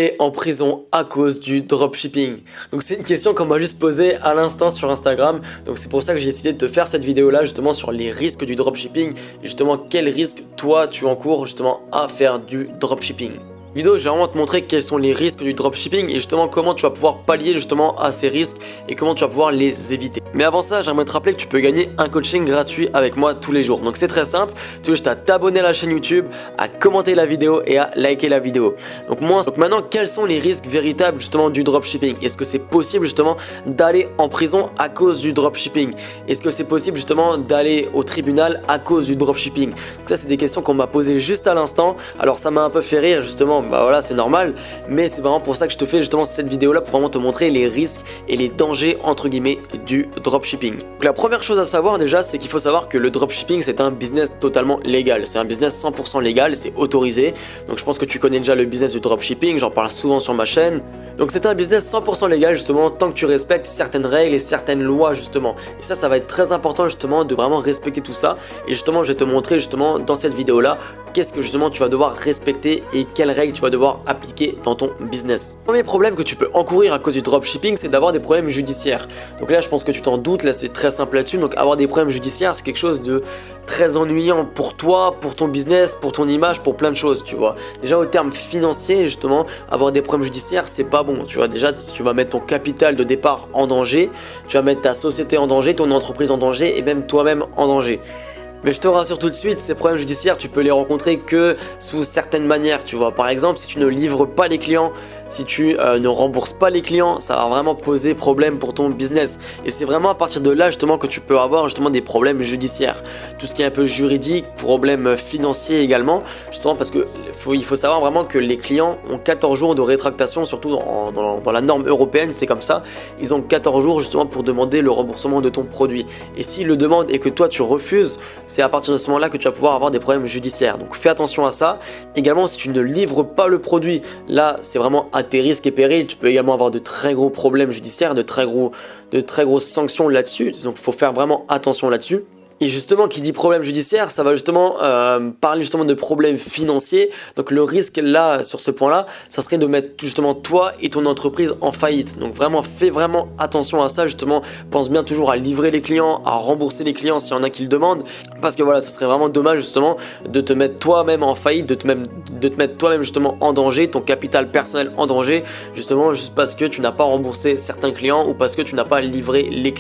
Et en prison à cause du dropshipping. Donc c'est une question qu'on m'a juste posée à l'instant sur Instagram. Donc c'est pour ça que j'ai décidé de te faire cette vidéo là justement sur les risques du dropshipping. Et justement quels risques toi tu encours justement à faire du dropshipping. Vidéo, je vais vraiment te montrer quels sont les risques du dropshipping et justement comment tu vas pouvoir pallier justement à ces risques et comment tu vas pouvoir les éviter. Mais avant ça, j'aimerais te rappeler que tu peux gagner un coaching gratuit avec moi tous les jours. Donc c'est très simple, tu as juste à t'abonner à la chaîne YouTube, à commenter la vidéo et à liker la vidéo. Donc maintenant, quels sont les risques véritables justement du dropshipping? Est-ce que c'est possible justement d'aller en prison à cause du dropshipping? Est-ce que c'est possible justement d'aller au tribunal à cause du dropshipping? Donc ça, c'est des questions qu'on m'a posées juste à l'instant. Alors ça m'a un peu fait rire justement. Bah voilà, c'est normal, mais c'est vraiment pour ça que je te fais justement cette vidéo là pour vraiment te montrer les risques et les dangers entre guillemets du dropshipping. Donc la première chose à savoir déjà, c'est qu'il faut savoir que le dropshipping c'est un business totalement légal, c'est un business 100% légal, c'est autorisé. Donc je pense que tu connais déjà le business du dropshipping, j'en parle souvent sur ma chaîne. Donc c'est un business 100% légal justement tant que tu respectes certaines règles et certaines lois justement. Et ça va être très important justement de vraiment respecter tout ça. Et justement je vais te montrer justement dans cette vidéo là qu'est-ce que justement tu vas devoir respecter et quelles règles tu vas devoir appliquer dans ton business. Le premier problème que tu peux encourir à cause du dropshipping, c'est d'avoir des problèmes judiciaires. Donc là je pense que tu t'en doutes, là c'est très simple là-dessus. Donc avoir des problèmes judiciaires c'est quelque chose de très ennuyant pour toi, pour ton business, pour ton image, pour plein de choses, tu vois. Déjà au terme financier justement, avoir des problèmes judiciaires c'est pas bon, tu vois. Déjà si tu vas mettre ton capital de départ en danger, tu vas mettre ta société en danger, ton entreprise en danger et même toi-même en danger. Mais je te rassure tout de suite, ces problèmes judiciaires, tu peux les rencontrer que sous certaines manières, tu vois. Par exemple, si tu ne livres pas les clients, si tu ne rembourses pas les clients, ça va vraiment poser problème pour ton business. Et c'est vraiment à partir de là justement que tu peux avoir justement des problèmes judiciaires. Tout ce qui est un peu juridique, problèmes financiers également, justement parce que il faut savoir vraiment que les clients ont 14 jours de rétractation, surtout dans la norme européenne, c'est comme ça. Ils ont 14 jours justement pour demander le remboursement de ton produit. Et s'ils le demandent et que toi tu refuses, c'est à partir de ce moment-là que tu vas pouvoir avoir des problèmes judiciaires. Donc fais attention à ça. Également, si tu ne livres pas le produit, là c'est vraiment à tes risques et périls. Tu peux également avoir de très gros problèmes judiciaires, de très grosses sanctions là-dessus. Donc il faut faire vraiment attention là-dessus. Et justement, qui dit problème judiciaire, ça va justement parler justement de problèmes financiers. Donc le risque là, sur ce point-là, ça serait de mettre justement toi et ton entreprise en faillite. Donc vraiment, fais vraiment attention à ça. Justement, pense bien toujours à livrer les clients, à rembourser les clients s'il y en a qui le demandent. Parce que voilà, ça serait vraiment dommage justement de te mettre toi-même en faillite, de te mettre toi-même justement en danger, ton capital personnel en danger, justement juste parce que tu n'as pas remboursé certains clients ou parce que tu n'as pas livré les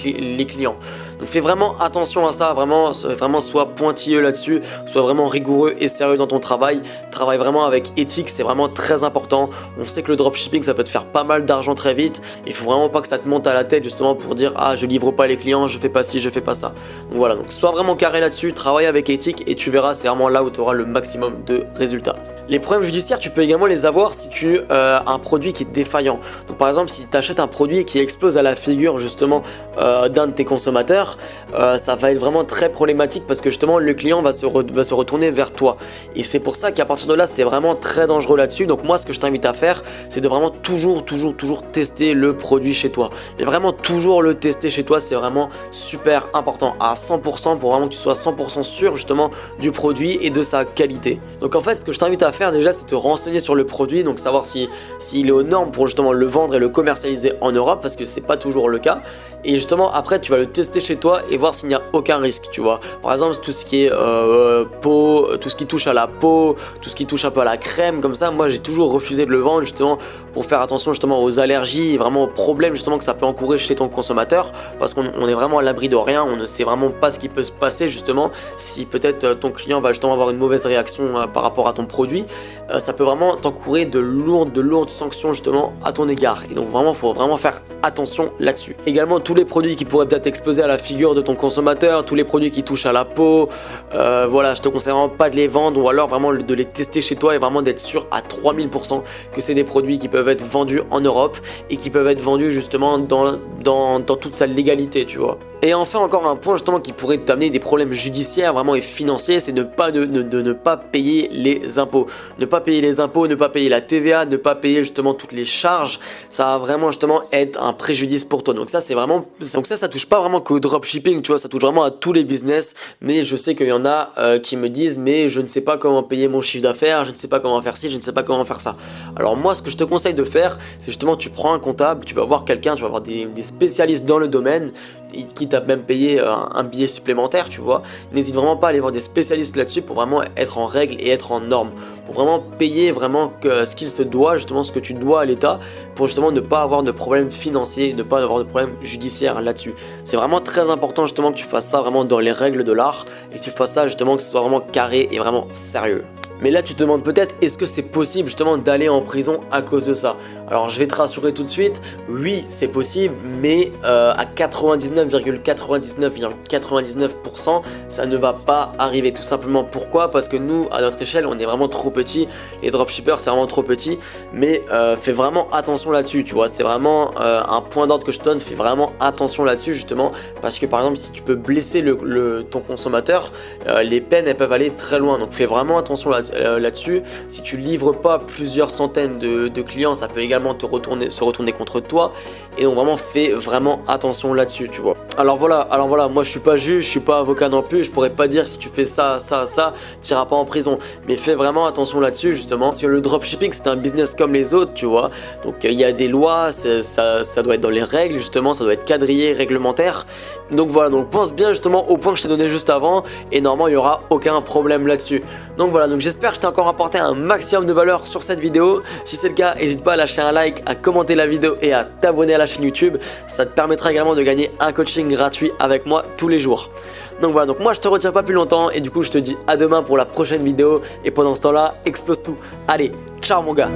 clients. Donc fais vraiment attention à ça, vraiment sois pointilleux là-dessus, sois vraiment rigoureux et sérieux dans ton travail. Travaille vraiment avec éthique, c'est vraiment très important. On sait que le dropshipping ça peut te faire pas mal d'argent très vite. Il faut vraiment pas que ça te monte à la tête justement pour dire ah je livre pas les clients, je fais pas ci, je fais pas ça. Donc voilà, donc sois vraiment carré là-dessus, travaille avec éthique et tu verras c'est vraiment là où tu auras le maximum de résultats. Les problèmes judiciaires, tu peux également les avoir si tu as un produit qui est défaillant. Donc par exemple, si tu achètes un produit qui explose à la figure justement d'un de tes consommateurs, ça va être vraiment très problématique parce que justement le client va se retourner vers toi. Et c'est pour ça qu'à partir de là, c'est vraiment très dangereux là-dessus. Donc moi, ce que je t'invite à faire, c'est de vraiment toujours tester le produit chez toi. Et vraiment toujours le tester chez toi, c'est vraiment super important à 100% pour vraiment que tu sois 100% sûr justement du produit et de sa qualité. Donc en fait, ce que je t'invite à faire déjà, c'est te renseigner sur le produit, donc savoir s'il est aux normes pour justement le vendre et le commercialiser en Europe parce que c'est pas toujours le cas. Et justement après tu vas le tester chez toi et voir s'il n'y a aucun risque, tu vois. Par exemple tout ce qui est peau, tout ce qui touche à la peau, tout ce qui touche un peu à la crème comme ça, moi j'ai toujours refusé de le vendre justement pour faire attention justement aux allergies et vraiment aux problèmes justement que ça peut encourir chez ton consommateur parce qu'on est vraiment à l'abri de rien, on ne sait vraiment pas ce qui peut se passer justement si peut-être ton client va justement avoir une mauvaise réaction par rapport à ton produit. Ça peut vraiment t'encourir de lourdes sanctions justement à ton égard et donc vraiment faut vraiment faire attention là-dessus. Également tous les produits qui pourraient peut-être exploser à la figure de ton consommateur, tous les produits qui touchent à la peau, voilà, je te conseille vraiment pas de les vendre ou alors vraiment de les tester chez toi et vraiment d'être sûr à 3000% que c'est des produits qui peuvent être vendus en Europe et qui peuvent être vendus justement dans toute sa légalité, tu vois. Et enfin encore un point justement qui pourrait t'amener des problèmes judiciaires vraiment et financiers, c'est de ne pas payer les impôts. Ne pas payer les impôts, ne pas payer la TVA, ne pas payer justement toutes les charges, ça va vraiment justement être un préjudice pour toi. Donc ça c'est vraiment, ça touche pas vraiment qu'au dropshipping, tu vois, ça touche vraiment à tous les business. Mais je sais qu'il y en a qui me disent mais je ne sais pas comment payer mon chiffre d'affaires, je ne sais pas comment faire ci, je ne sais pas comment faire ça. Alors moi ce que je te conseille de faire, c'est justement tu prends un comptable, tu vas voir quelqu'un, tu vas voir des spécialistes dans le domaine, qui t'a même payé un billet supplémentaire, tu vois. N'hésite vraiment pas à aller voir des spécialistes là-dessus pour vraiment être en règle et être en norme, pour vraiment payer vraiment ce qu'il se doit, justement ce que tu dois à l'État, pour justement ne pas avoir de problème financier, ne pas avoir de problème judiciaire là-dessus. C'est vraiment très important justement que tu fasses ça vraiment dans les règles de l'art et que tu fasses ça justement que ce soit vraiment carré et vraiment sérieux. Mais là tu te demandes peut-être, est-ce que c'est possible justement d'aller en prison à cause de ça? Alors je vais te rassurer tout de suite, oui c'est possible, mais à 99,99% ça ne va pas arriver. Tout simplement pourquoi? Parce que nous à notre échelle on est vraiment trop petit, les dropshippers c'est vraiment trop petit, mais fais vraiment attention là-dessus, tu vois, c'est vraiment un point d'ordre que je te donne, fais vraiment attention là-dessus justement, parce que par exemple si tu peux blesser ton consommateur, les peines elles peuvent aller très loin, donc fais vraiment attention là-dessus. Si tu livres pas plusieurs centaines de clients, ça peut également se retourner contre toi, et donc vraiment fais vraiment attention là-dessus, tu vois. Alors voilà, moi je suis pas juge, je suis pas avocat non plus, je pourrais pas dire si tu fais ça, tu iras pas en prison, mais fais vraiment attention là-dessus justement, parce que le dropshipping c'est un business comme les autres, tu vois, donc il y a des lois, ça doit être dans les règles justement, ça doit être quadrillé, réglementaire, donc voilà, donc pense bien justement au point que je t'ai donné juste avant, et normalement il y aura aucun problème là-dessus. Donc voilà, donc j'espère que je t'ai encore apporté un maximum de valeur sur cette vidéo. Si c'est le cas, n'hésite pas à lâcher un like, à commenter la vidéo et à t'abonner à la chaîne YouTube. Ça te permettra également de gagner un coaching gratuit avec moi tous les jours. Donc voilà, donc moi je te retiens pas plus longtemps et du coup je te dis à demain pour la prochaine vidéo. Et pendant ce temps là, explose tout. Allez, ciao mon gars.